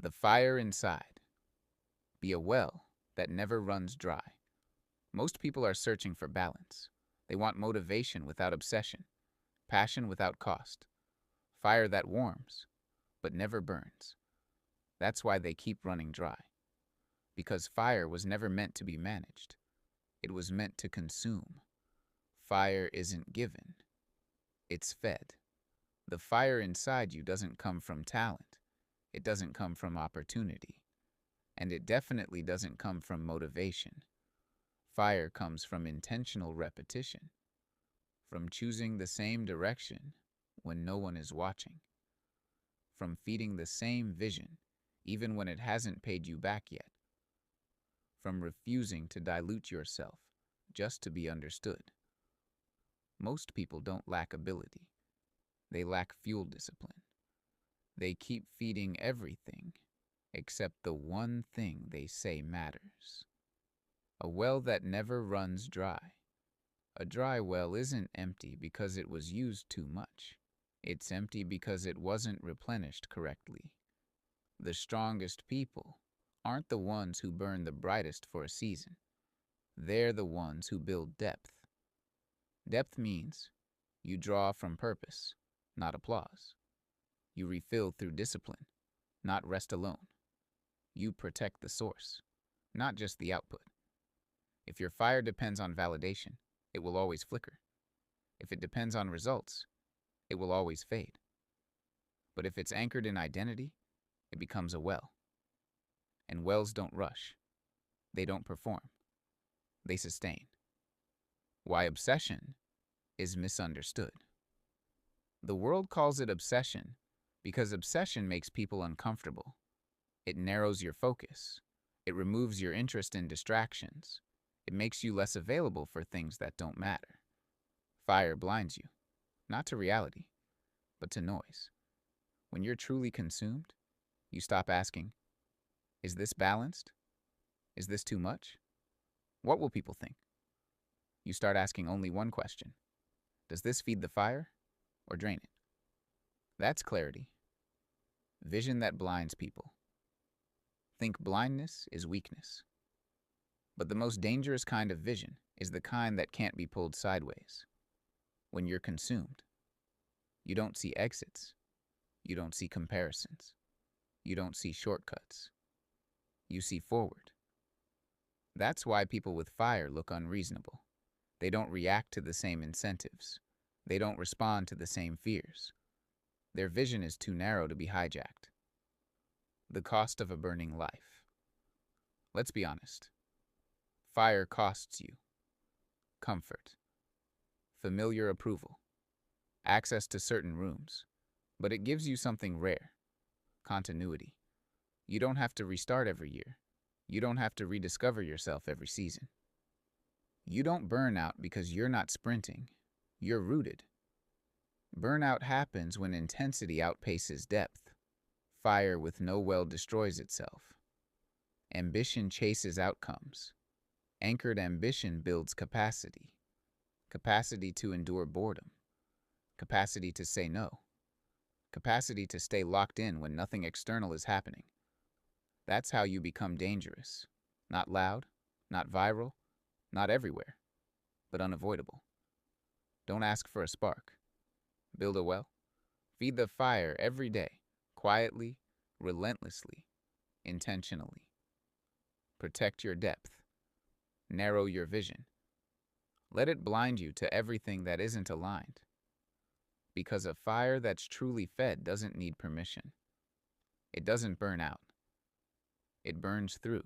The fire inside. Be a well that never runs dry. Most people are searching for balance. They want motivation without obsession, passion without cost, fire that warms, but never burns. That's why they keep running dry. Because fire was never meant to be managed. It was meant to consume. Fire isn't given. It's fed. The fire inside you doesn't come from talent. It doesn't come from opportunity. And it definitely doesn't come from motivation. Fire comes from intentional repetition, from choosing the same direction when no one is watching, from feeding the same vision even when it hasn't paid you back yet, from refusing to dilute yourself just to be understood. Most people don't lack ability. They lack fuel discipline. They keep feeding everything except the one thing they say matters. A well that never runs dry. A dry well isn't empty because it was used too much. It's empty because it wasn't replenished correctly. The strongest people aren't the ones who burn the brightest for a season. They're the ones who build depth. Depth means you draw from purpose, not applause. You refill through discipline, not rest alone. You protect the source, not just the output. If your fire depends on validation, it will always flicker. If it depends on results, it will always fade. But if it's anchored in identity, it becomes a well. And wells don't rush. They don't perform. They sustain. Why obsession is misunderstood. The world calls it obsession because obsession makes people uncomfortable. It narrows your focus. It removes your interest in distractions. It makes you less available for things that don't matter. Fire blinds you, not to reality, but to noise. When you're truly consumed, you stop asking, is this balanced? Is this too much? What will people think? You start asking only one question. Does this feed the fire or drain it? That's clarity. Vision that blinds people. Think blindness is weakness. But the most dangerous kind of vision is the kind that can't be pulled sideways. When you're consumed, you don't see exits. You don't see comparisons. You don't see shortcuts. You see forward. That's why people with fire look unreasonable. They don't react to the same incentives. They don't respond to the same fears. Their vision is too narrow to be hijacked. The cost of a burning life. Let's be honest. Fire costs you comfort, familiar approval, access to certain rooms, but it gives you something rare, continuity. You don't have to restart every year. You don't have to rediscover yourself every season. You don't burn out because you're not sprinting. You're rooted. Burnout happens when intensity outpaces depth. Fire with no well destroys itself. Ambition chases outcomes. Anchored ambition builds capacity. Capacity to endure boredom. Capacity to say no. Capacity to stay locked in when nothing external is happening. That's how you become dangerous. Not loud, not viral, not everywhere, but unavoidable. Don't ask for a spark. Build a well. Feed the fire every day, quietly, relentlessly, intentionally. Protect your depth. Narrow your vision. Let it blind you to everything that isn't aligned. Because a fire that's truly fed doesn't need permission. It doesn't burn out. It burns through.